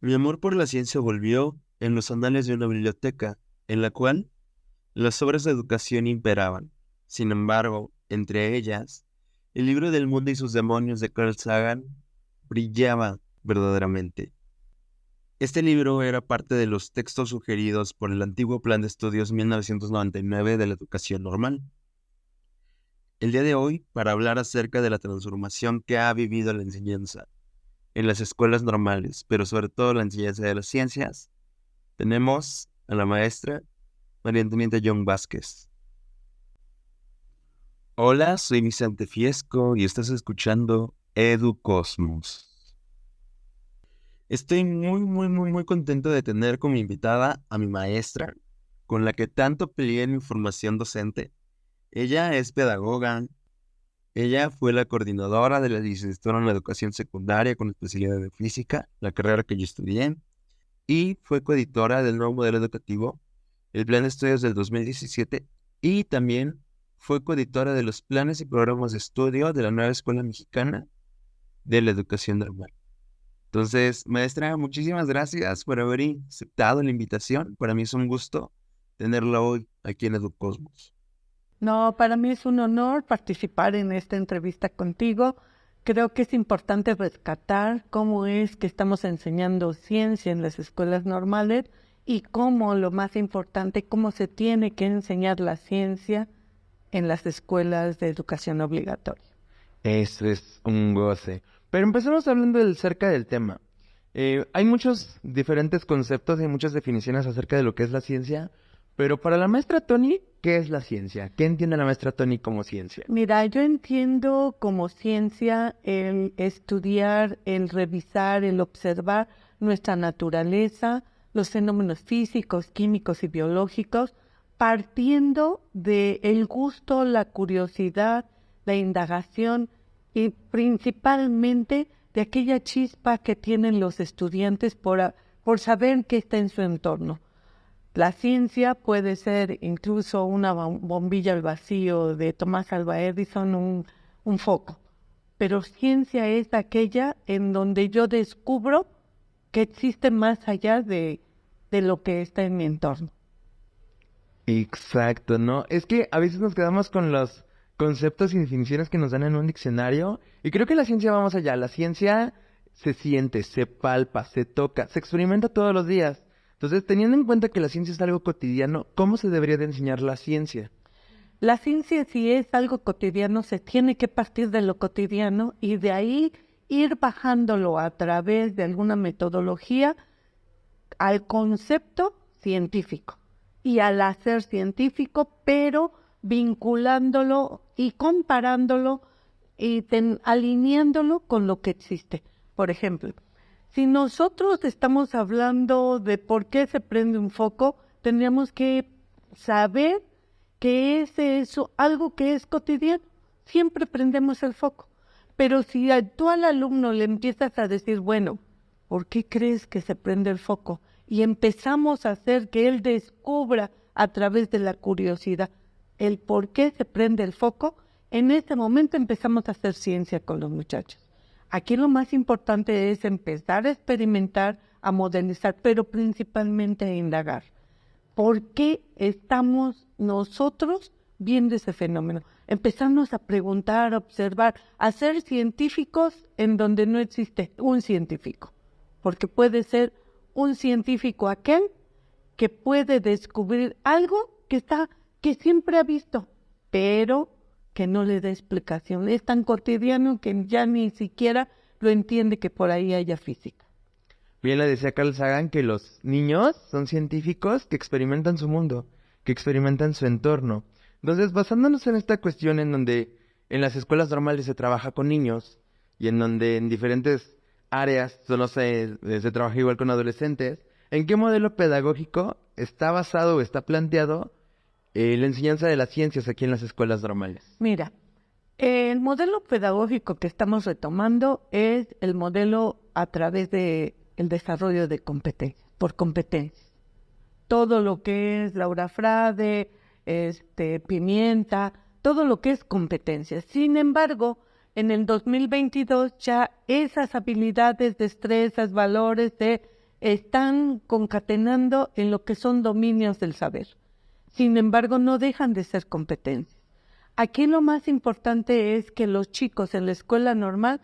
Mi amor por la ciencia volvió en los anales de una biblioteca, en la cual las obras de educación imperaban. Sin embargo, entre ellas, el libro del mundo y sus demonios de Carl Sagan brillaba verdaderamente. Este libro era parte de los textos sugeridos por el antiguo Plan de Estudios 1999 de la educación normal. El día de hoy, para hablar acerca de la transformación que ha vivido la enseñanza en las escuelas normales, pero sobre todo la enseñanza de las ciencias, tenemos a la maestra María Antonieta Young Vázquez. Hola, soy Vicente Fiesco y estás escuchando EduCosmos. Estoy muy contento de tener como invitada a mi maestra, con la que tanto peleé en mi formación docente. Ella es pedagoga. Ella fue la coordinadora de la licenciatura en educación secundaria con especialidad de física, la carrera que yo estudié, y fue coeditora del nuevo modelo educativo, el Plan de Estudios del 2017, y también fue coeditora de los planes y programas de estudio de la nueva Escuela Mexicana de la Educación Normal. Entonces, maestra, muchísimas gracias por haber aceptado la invitación. Para mí es un gusto tenerla hoy aquí en EduCosmos. No, para mí es un honor participar en esta entrevista contigo. Creo que es importante rescatar cómo es que estamos enseñando ciencia en las escuelas normales y cómo, lo más importante, cómo se tiene que enseñar la ciencia en las escuelas de educación obligatoria. Eso es un goce. Pero empecemos hablando acerca del tema. Hay muchos diferentes conceptos y muchas definiciones acerca de lo que es la ciencia, pero para la maestra Tony, ¿qué es la ciencia? ¿Qué entiende la maestra Tony como ciencia? Mira, yo entiendo como ciencia el estudiar, el revisar, el observar nuestra naturaleza, los fenómenos físicos, químicos y biológicos, partiendo del gusto, la curiosidad, la indagación y principalmente de aquella chispa que tienen los estudiantes por saber qué está en su entorno. La ciencia puede ser incluso una bombilla al vacío de Thomas Alva Edison, un foco, pero ciencia es aquella en donde yo descubro que existe más allá de lo que está en mi entorno. Exacto, ¿no? Es que a veces nos quedamos con los conceptos y definiciones que nos dan en un diccionario y creo que la ciencia va más allá. La ciencia se siente, se palpa, se toca, se experimenta todos los días. Entonces, teniendo en cuenta que la ciencia es algo cotidiano, ¿cómo se debería de enseñar la ciencia? La ciencia, si es algo cotidiano, se tiene que partir de lo cotidiano y de ahí ir bajándolo a través de alguna metodología al concepto científico y al hacer científico, pero vinculándolo y comparándolo y alineándolo con lo que existe. Por ejemplo, si nosotros estamos hablando de por qué se prende un foco, tendríamos que saber que ese es algo que es cotidiano. Siempre prendemos el foco. Pero si tú al alumno le empiezas a decir, bueno, ¿por qué crees que se prende el foco? Y empezamos a hacer que él descubra a través de la curiosidad el por qué se prende el foco, en ese momento empezamos a hacer ciencia con los muchachos. Aquí lo más importante es empezar a experimentar, a modelizar, pero principalmente a indagar. ¿Por qué estamos nosotros viendo ese fenómeno? Empezarnos a preguntar, a observar, a ser científicos en donde no existe un científico. Porque puede ser un científico aquel que puede descubrir algo que siempre ha visto, pero que no le da explicación. Es tan cotidiano que ya ni siquiera lo entiende que por ahí haya física. Bien le decía Carl Sagan que los niños son científicos que experimentan su mundo, que experimentan su entorno. Entonces, basándonos en esta cuestión en donde en las escuelas normales se trabaja con niños y en donde en diferentes áreas no se trabaja igual con adolescentes, ¿en qué modelo pedagógico está basado o está planteado la enseñanza de las ciencias aquí en las escuelas normales? Mira, el modelo pedagógico que estamos retomando es el modelo a través de el desarrollo de competencias, por competencias. Todo lo que es Laura Frade, Pimienta, todo lo que es competencias. Sin embargo, en el 2022 ya esas habilidades, destrezas, valores de están concatenando en lo que son dominios del saber. Sin embargo, no dejan de ser competencias. Aquí lo más importante es que los chicos en la escuela normal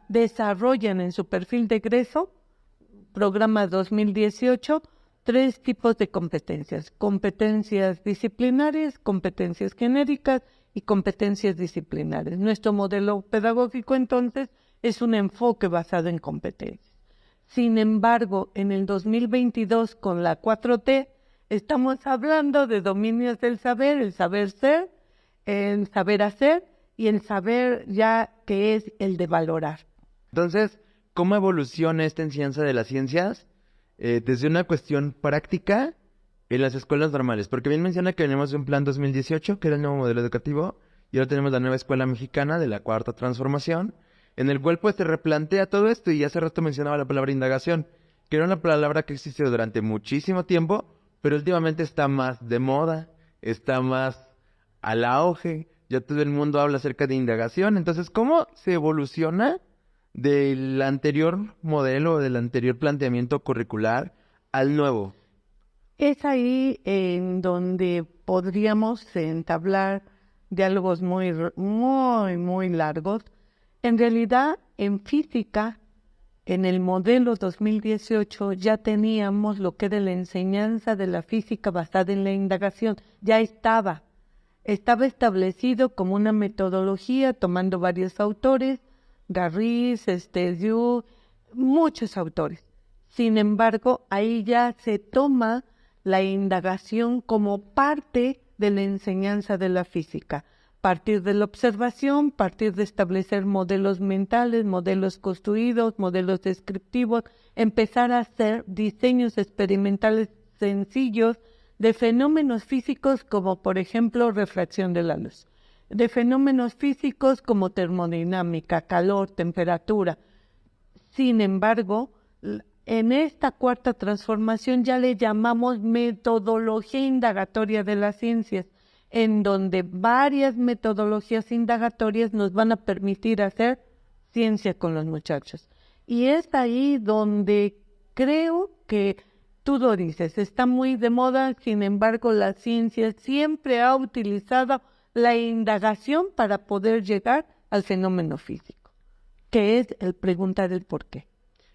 desarrollan en su perfil de egreso, programa 2018, 3 tipos de competencias: competencias disciplinarias, competencias genéricas y competencias disciplinares. Nuestro modelo pedagógico, entonces, es un enfoque basado en competencias. Sin embargo, en el 2022, con la 4T, estamos hablando de dominios del saber, el saber ser, el saber hacer y el saber ya que es el de valorar. Entonces, ¿cómo evoluciona esta enseñanza de las ciencias desde una cuestión práctica en las escuelas normales? Porque bien menciona que venimos de un plan 2018, que era el nuevo modelo educativo, y ahora tenemos la nueva escuela mexicana de la Cuarta Transformación, en el cual pues se replantea todo esto, y hace rato mencionaba la palabra indagación, que era una palabra que existió durante muchísimo tiempo, pero últimamente está más de moda, está más al auge, ya todo el mundo habla acerca de indagación. Entonces, ¿cómo se evoluciona del anterior modelo, del anterior planteamiento curricular al nuevo? Es ahí en donde podríamos entablar diálogos muy largos. En realidad, en física, en el modelo 2018 ya teníamos lo que era la enseñanza de la física basada en la indagación. Ya estaba establecido como una metodología tomando varios autores, Garris, Diu, muchos autores. Sin embargo, ahí ya se toma la indagación como parte de la enseñanza de la física. Partir de la observación, partir de establecer modelos mentales, modelos construidos, modelos descriptivos, empezar a hacer diseños experimentales sencillos de fenómenos físicos como, por ejemplo, refracción de la luz, de fenómenos físicos como termodinámica, calor, temperatura. Sin embargo, en esta cuarta transformación ya le llamamos metodología indagatoria de las ciencias, en donde varias metodologías indagatorias nos van a permitir hacer ciencia con los muchachos. Y es ahí donde creo que tú lo dices, está muy de moda. Sin embargo, la ciencia siempre ha utilizado la indagación para poder llegar al fenómeno físico, que es el preguntar el por qué.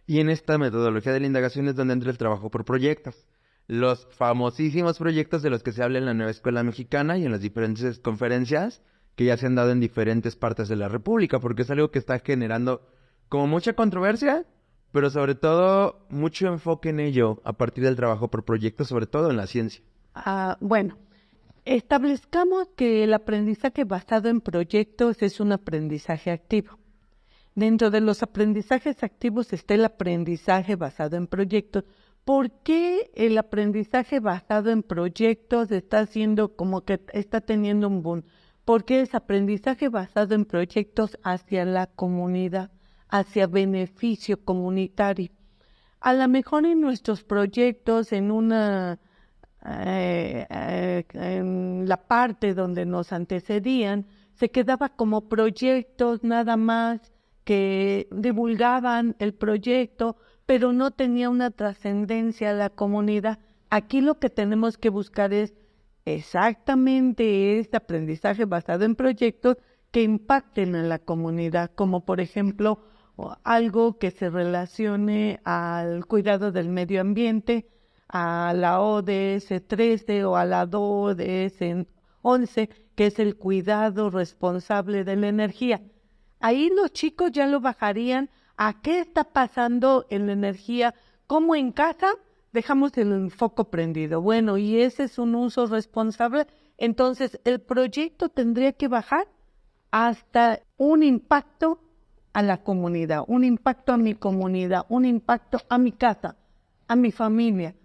Y en esta metodología de la indagación es donde entra el trabajo por proyectos. Los famosísimos proyectos de los que se habla en la nueva escuela mexicana y en las diferentes conferencias que ya se han dado en diferentes partes de la República, porque es algo que está generando como mucha controversia, pero sobre todo mucho enfoque en ello a partir del trabajo por proyectos, sobre todo en la ciencia. Establezcamos que el aprendizaje basado en proyectos es un aprendizaje activo. Dentro de los aprendizajes activos está el aprendizaje basado en proyectos. ¿Por qué el aprendizaje basado en proyectos está haciendo como que está teniendo un boom? Porque es aprendizaje basado en proyectos hacia la comunidad, hacia beneficio comunitario. A lo mejor en nuestros proyectos, en la parte donde nos antecedían, se quedaba como proyectos nada más que divulgaban el proyecto, pero no tenía una trascendencia a la comunidad. Aquí lo que tenemos que buscar es exactamente este aprendizaje basado en proyectos que impacten a la comunidad, como por ejemplo algo que se relacione al cuidado del medio ambiente, a la ODS 13 o a la ODS 11, que es el cuidado responsable de la energía. Ahí los chicos ya lo bajarían a qué está pasando en la energía, cómo en casa dejamos el foco prendido. Bueno, y ese es un uso responsable. Entonces, el proyecto tendría que bajar hasta un impacto a la comunidad, un impacto a mi comunidad, un impacto a mi casa, a mi familia.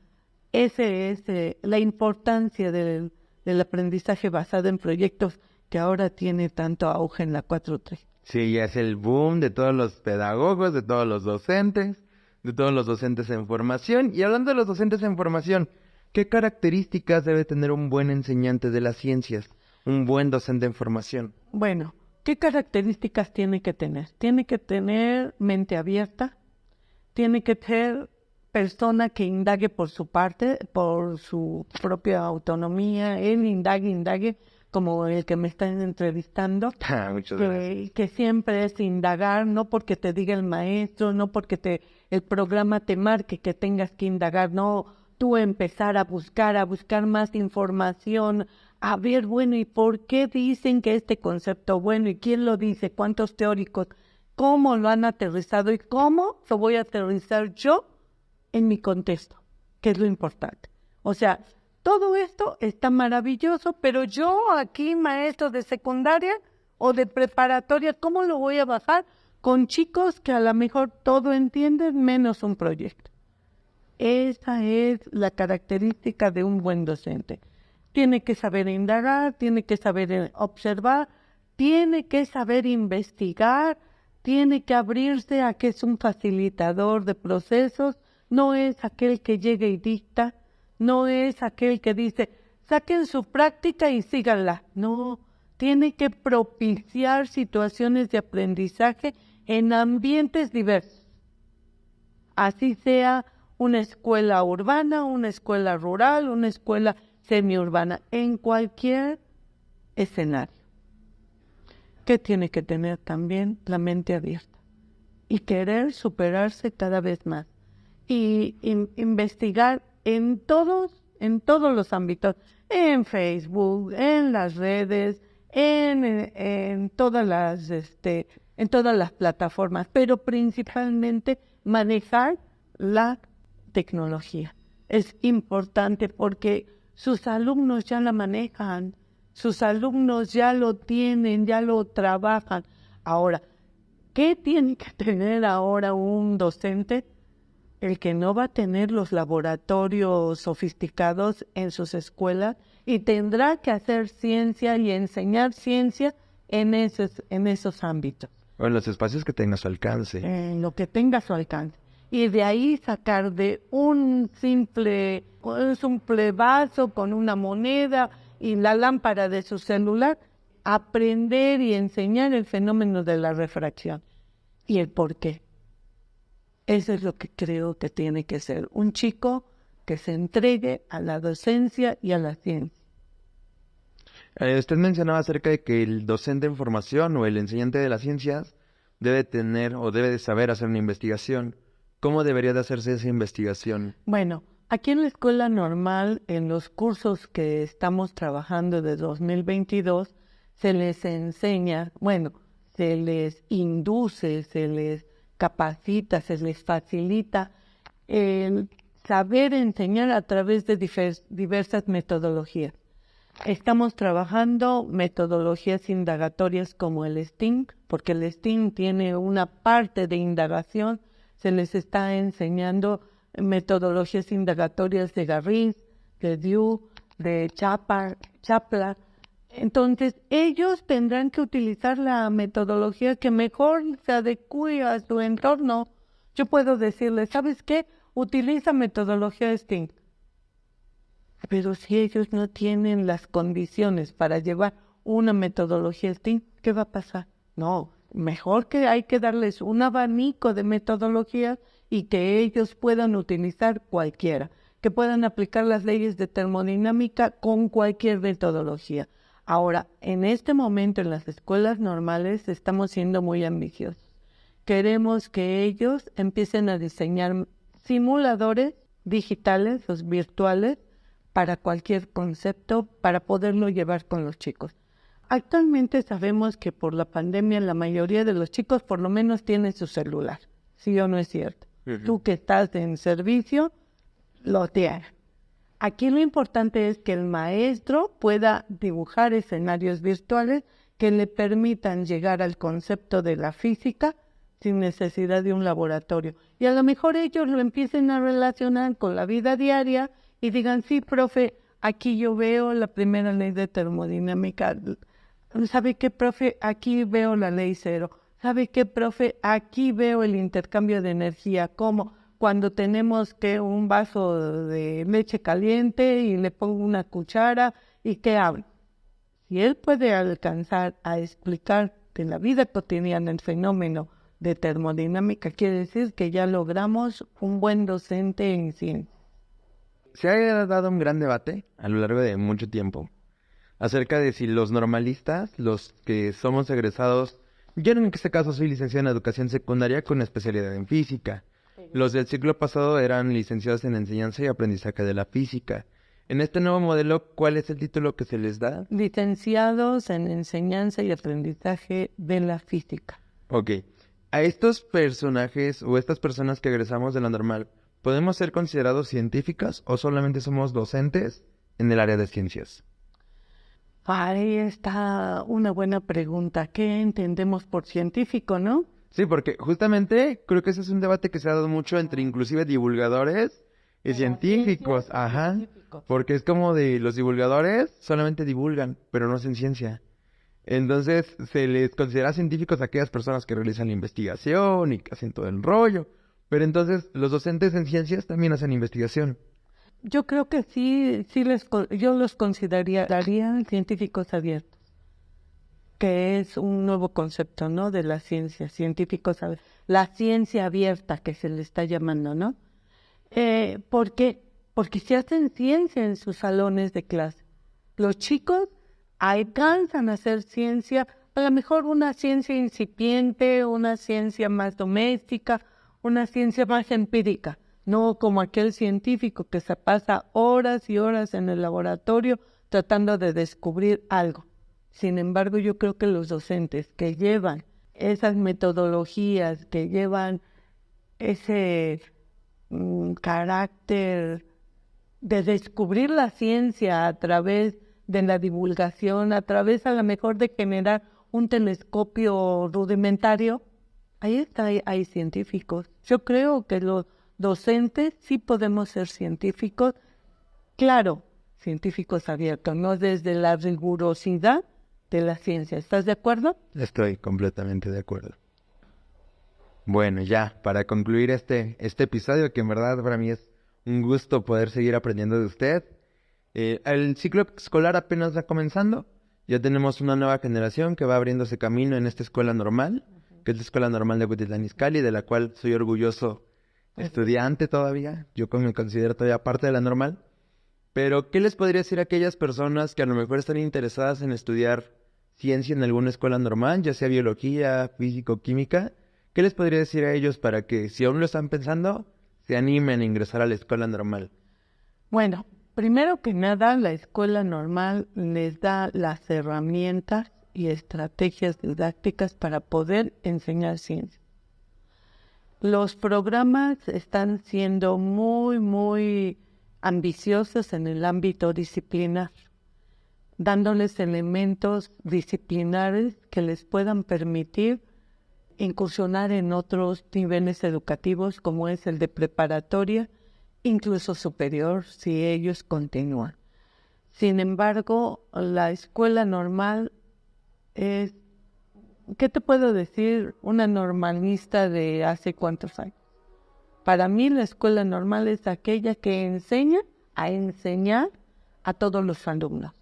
Esa es la importancia del aprendizaje basado en proyectos que ahora tiene tanto auge en la 4.3. Sí, ya es el boom de todos los pedagogos, de todos los docentes en formación. Y hablando de los docentes en formación, ¿qué características debe tener un buen enseñante de las ciencias, un buen docente en formación? Bueno, ¿qué características tiene que tener? Tiene que tener mente abierta, tiene que ser persona que indague por su parte, por su propia autonomía, él indague, como el que me está entrevistando, Muchas gracias. que siempre es indagar, no porque te diga el maestro, no porque el programa te marque que tengas que indagar, no, tú empezar a buscar más información, a ver, bueno, ¿y por qué dicen que este concepto, bueno, y quién lo dice, cuántos teóricos, cómo lo han aterrizado y cómo lo voy a aterrizar yo en mi contexto, que es lo importante? O sea, todo esto está maravilloso, pero yo aquí, maestro de secundaria o de preparatoria, ¿cómo lo voy a bajar con chicos que a lo mejor todo entienden menos un proyecto? Esa es la característica de un buen docente. Tiene que saber indagar, tiene que saber observar, tiene que saber investigar, tiene que abrirse a que es un facilitador de procesos, no es aquel que llega y dicta, no es aquel que dice, saquen su práctica y síganla. No, tiene que propiciar situaciones de aprendizaje en ambientes diversos. Así sea una escuela urbana, una escuela rural, una escuela semiurbana, en cualquier escenario. Que tiene que tener también la mente abierta y querer superarse cada vez más y investigar en todos los ámbitos, en Facebook, en las redes, en todas las plataformas, pero principalmente manejar la tecnología. Es importante porque sus alumnos ya la manejan, sus alumnos ya lo tienen, ya lo trabajan. Ahora, ¿qué tiene que tener ahora un docente? El que no va a tener los laboratorios sofisticados en sus escuelas y tendrá que hacer ciencia y enseñar ciencia en esos ámbitos. O en los espacios que tenga a su alcance. En lo que tenga a su alcance. Y de ahí sacar de un simple vaso con una moneda y la lámpara de su celular, aprender y enseñar el fenómeno de la refracción y el por qué. Eso es lo que creo que tiene que ser un chico que se entregue a la docencia y a la ciencia. Usted mencionaba acerca de que el docente en formación o el enseñante de las ciencias debe tener o debe de saber hacer una investigación. ¿Cómo debería de hacerse esa investigación? Bueno, aquí en la escuela normal, en los cursos que estamos trabajando de 2022, se les enseña, se les induce, se les capacita, se les facilita el saber enseñar a través de diversas metodologías. Estamos trabajando metodologías indagatorias como el STEAM, porque el STEAM tiene una parte de indagación. Se les está enseñando metodologías indagatorias de Garriz, de Dewey, de Chaplar. Entonces, ellos tendrán que utilizar la metodología que mejor se adecue a su entorno. Yo puedo decirles, ¿sabes qué? Utiliza metodología STEAM. Pero si ellos no tienen las condiciones para llevar una metodología STEAM, ¿qué va a pasar? No, mejor que hay que darles un abanico de metodologías y que ellos puedan utilizar cualquiera, que puedan aplicar las leyes de termodinámica con cualquier metodología. Ahora, en este momento en las escuelas normales estamos siendo muy ambiciosos. Queremos que ellos empiecen a diseñar simuladores digitales, los virtuales, para cualquier concepto, para poderlo llevar con los chicos. Actualmente sabemos que por la pandemia la mayoría de los chicos por lo menos tienen su celular, ¿sí o no es cierto? Tú que estás en servicio, lo tienes. Aquí lo importante es que el maestro pueda dibujar escenarios virtuales que le permitan llegar al concepto de la física sin necesidad de un laboratorio. Y a lo mejor ellos lo empiecen a relacionar con la vida diaria y digan, sí, profe, aquí yo veo la primera ley de termodinámica. ¿Sabe qué, profe? Aquí veo la ley cero. ¿Sabe qué, profe? Aquí veo el intercambio de energía. ¿Cómo? Cuando tenemos que un vaso de leche caliente y le pongo una cuchara y ¿qué hablo? Si él puede alcanzar a explicar de la vida cotidiana el fenómeno de termodinámica, quiere decir que ya logramos un buen docente en ciencia. Se ha dado un gran debate a lo largo de mucho tiempo acerca de si los normalistas, los que somos egresados, yo en este caso soy licenciado en educación secundaria con especialidad en física. Los del ciclo pasado eran licenciados en enseñanza y aprendizaje de la física. En este nuevo modelo, ¿cuál es el título que se les da? Licenciados en enseñanza y aprendizaje de la física. Ok. A estos personajes o estas personas que egresamos de la normal, ¿podemos ser considerados científicas o solamente somos docentes en el área de ciencias? Ahí está una buena pregunta. ¿Qué entendemos por científico, no? Sí, porque justamente creo que ese es un debate que se ha dado mucho entre inclusive divulgadores y científicos. Ajá. Porque es como de los divulgadores solamente divulgan, pero no hacen ciencia. Entonces se les considera científicos a aquellas personas que realizan la investigación y que hacen todo el rollo. Pero entonces los docentes en ciencias también hacen investigación. Yo creo que sí, yo los consideraría científicos abiertos, que es un nuevo concepto, ¿no? De la ciencia, científicos abiertos. La ciencia abierta que se le está llamando, ¿no? ¿Por qué? Porque se hacen ciencia en sus salones de clase. Los chicos alcanzan a hacer ciencia, a lo mejor una ciencia incipiente, una ciencia más doméstica, una ciencia más empírica, no como aquel científico que se pasa horas y horas en el laboratorio tratando de descubrir algo. Sin embargo, yo creo que los docentes que llevan esas metodologías, que llevan ese carácter de descubrir la ciencia a través de la divulgación, a través a lo mejor de generar un telescopio rudimentario, ahí está, hay científicos. Yo creo que los docentes sí podemos ser científicos, claro, científicos abiertos, no desde la rigurosidad de la ciencia. ¿Estás de acuerdo? Estoy completamente de acuerdo. Bueno, ya, para concluir este episodio, que en verdad para mí es un gusto poder seguir aprendiendo de usted. El ciclo escolar apenas va comenzando. Ya tenemos una nueva generación que va abriéndose camino en esta escuela normal, que es la Escuela Normal de Huititlán Izcalli, de la cual soy orgulloso estudiante todavía. Yo me considero todavía parte de la normal. Pero, ¿qué les podría decir a aquellas personas que a lo mejor están interesadas en estudiar ciencia en alguna escuela normal, ya sea biología, físico, química? ¿Qué les podría decir a ellos para que, si aún lo están pensando, se animen a ingresar a la escuela normal? Bueno, primero que nada, la escuela normal les da las herramientas y estrategias didácticas para poder enseñar ciencia. Los programas están siendo muy ambiciosos en el ámbito disciplinar, dándoles elementos disciplinares que les puedan permitir incursionar en otros niveles educativos como es el de preparatoria, incluso superior, si ellos continúan. Sin embargo, la escuela normal es, ¿qué te puedo decir? Una normalista de hace cuántos años. Para mí la escuela normal es aquella que enseña a enseñar a todos los alumnos.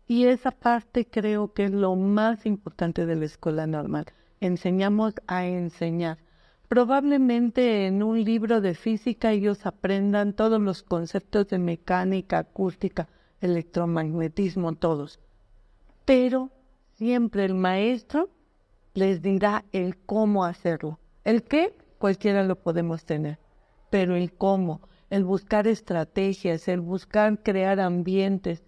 Y esa parte creo que es lo más importante de la escuela normal. Enseñamos a enseñar. Probablemente en un libro de física ellos aprendan todos los conceptos de mecánica, acústica, electromagnetismo, todos. Pero siempre el maestro les dirá el cómo hacerlo. El qué, cualquiera lo podemos tener, pero el cómo, el buscar estrategias, el buscar crear ambientes.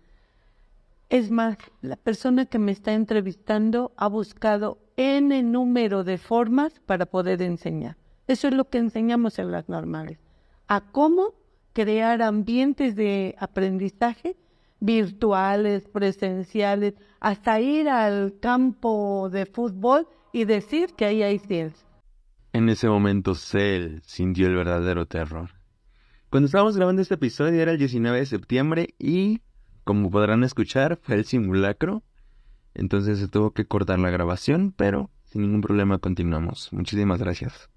Es más, la persona que me está entrevistando ha buscado N número de formas para poder enseñar. Eso es lo que enseñamos en las normales. A cómo crear ambientes de aprendizaje virtuales, presenciales, hasta ir al campo de fútbol y decir que ahí hay ciencia. En ese momento Cell sintió el verdadero terror. Cuando estábamos grabando este episodio era el 19 de septiembre y, como podrán escuchar, fue el simulacro. Entonces se tuvo que cortar la grabación, pero sin ningún problema continuamos. Muchísimas gracias.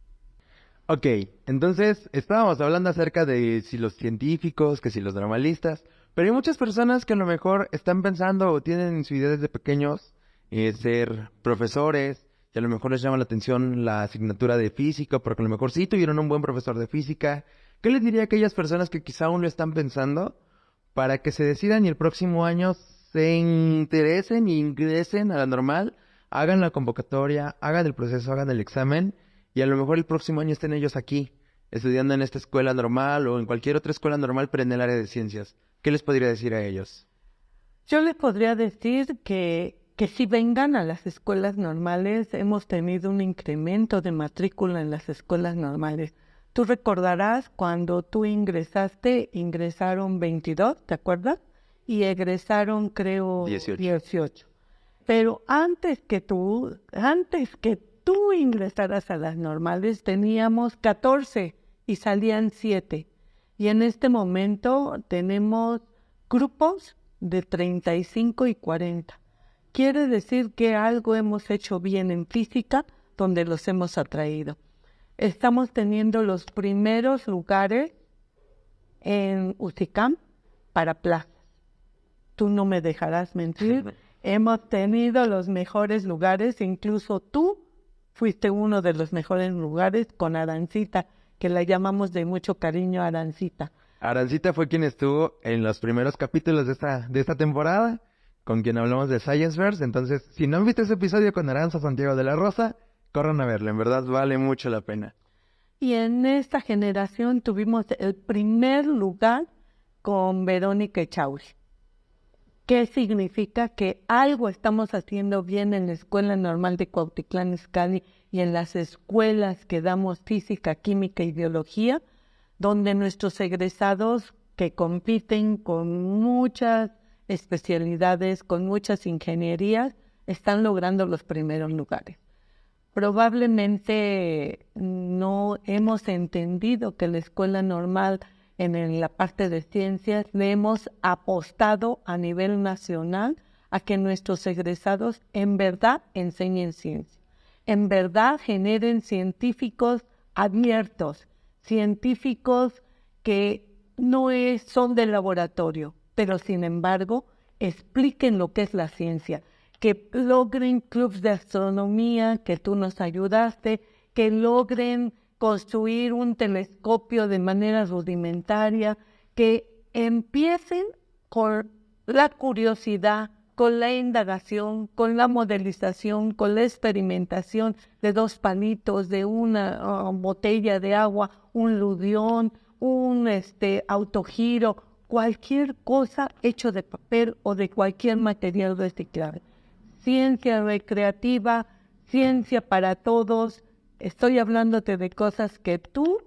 Ok, entonces estábamos hablando acerca de si los científicos, que si los normalistas, pero hay muchas personas que a lo mejor están pensando o tienen en su idea desde pequeños ser profesores, y a lo mejor les llama la atención la asignatura de física, porque a lo mejor sí tuvieron un buen profesor de física. ¿Qué les diría a aquellas personas que quizá aún lo están pensando para que se decidan y el próximo año se interesen y ingresen a la normal, hagan la convocatoria, hagan el proceso, hagan el examen y a lo mejor el próximo año estén ellos aquí, estudiando en esta escuela normal o en cualquier otra escuela normal, pero en el área de ciencias? ¿Qué les podría decir a ellos? Yo les podría decir que si vengan a las escuelas normales, hemos tenido un incremento de matrícula en las escuelas normales. Tú recordarás cuando tú ingresaste, ingresaron 22, ¿te acuerdas? Y egresaron, creo, 18. Pero antes que tú ingresaras a las normales, teníamos 14 y salían 7. Y en este momento tenemos grupos de 35 y 40. Quiere decir que algo hemos hecho bien en física, donde los hemos atraído. Estamos teniendo los primeros lugares en UCICAM para plazas. Tú no me dejarás mentir. Hemos tenido los mejores lugares, incluso tú fuiste uno de los mejores lugares con Arancita, que la llamamos de mucho cariño Arancita. Arancita fue quien estuvo en los primeros capítulos de esta temporada, con quien hablamos de Scienceverse. Entonces, si no han visto ese episodio con Aranza Santiago de la Rosa, corran a verlo, en verdad vale mucho la pena. Y en esta generación tuvimos el primer lugar con Verónica Echauri. ¿Qué significa? Que algo estamos haciendo bien en la Escuela Normal de Cuautitlán Izcalli y en las escuelas que damos física, química y biología, donde nuestros egresados que compiten con muchas especialidades, con muchas ingenierías, están logrando los primeros lugares. Probablemente no hemos entendido que la escuela normal en la parte de ciencias le hemos apostado a nivel nacional a que nuestros egresados en verdad enseñen ciencia, en verdad generen científicos abiertos, científicos que no son de laboratorio, pero sin embargo expliquen lo que es la ciencia, que logren clubes de astronomía, que tú nos ayudaste, que logren construir un telescopio de manera rudimentaria, que empiecen con la curiosidad, con la indagación, con la modelización, con la experimentación de 2 palitos, de una botella de agua, un ludión, un autogiro, cualquier cosa hecho de papel o de cualquier material reciclable. Ciencia recreativa, ciencia para todos. Estoy hablándote de cosas que tú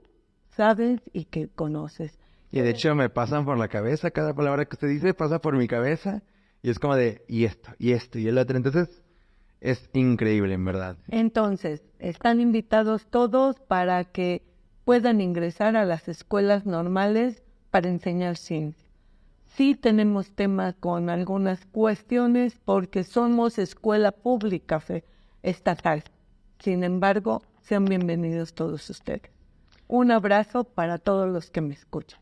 sabes y que conoces. Y de hecho me pasan por la cabeza, cada palabra que usted dice pasa por mi cabeza y es como de, y esto, y el otro. Entonces es increíble, en verdad. Entonces, están invitados todos para que puedan ingresar a las escuelas normales para enseñar ciencia. Sí tenemos temas con algunas cuestiones porque somos escuela pública estatal. Sin embargo, sean bienvenidos todos ustedes. Un abrazo para todos los que me escuchan.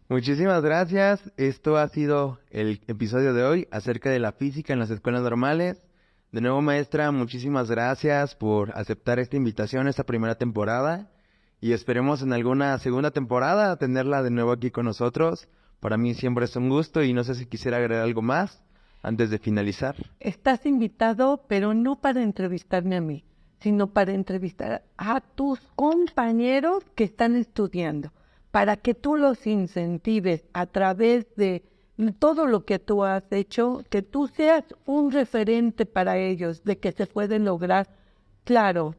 Muchísimas gracias. Esto ha sido el episodio de hoy acerca de la física en las escuelas normales. De nuevo, maestra, muchísimas gracias por aceptar esta invitación, esta primera temporada. Y esperemos en alguna segunda temporada tenerla de nuevo aquí con nosotros. Para mí siempre es un gusto y no sé si quisiera agregar algo más antes de finalizar. Estás invitado, pero no para entrevistarme a mí, sino para entrevistar a tus compañeros que están estudiando, para que tú los incentives a través de todo lo que tú has hecho, que tú seas un referente para ellos, de que se puede lograr. Claro,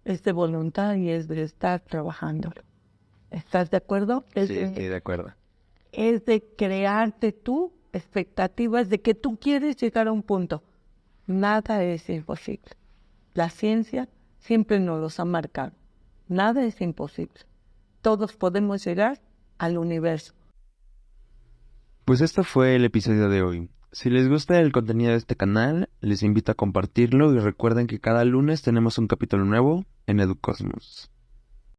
es de voluntad y es de estar trabajando. ¿Estás de acuerdo? Sí, estoy de acuerdo. Es de crearte tú expectativas de que tú quieres llegar a un punto. Nada es imposible. La ciencia siempre nos los ha marcado. Nada es imposible. Todos podemos llegar al universo. Pues esto fue el episodio de hoy. Si les gusta el contenido de este canal, les invito a compartirlo y recuerden que cada lunes tenemos un capítulo nuevo en EduCosmos.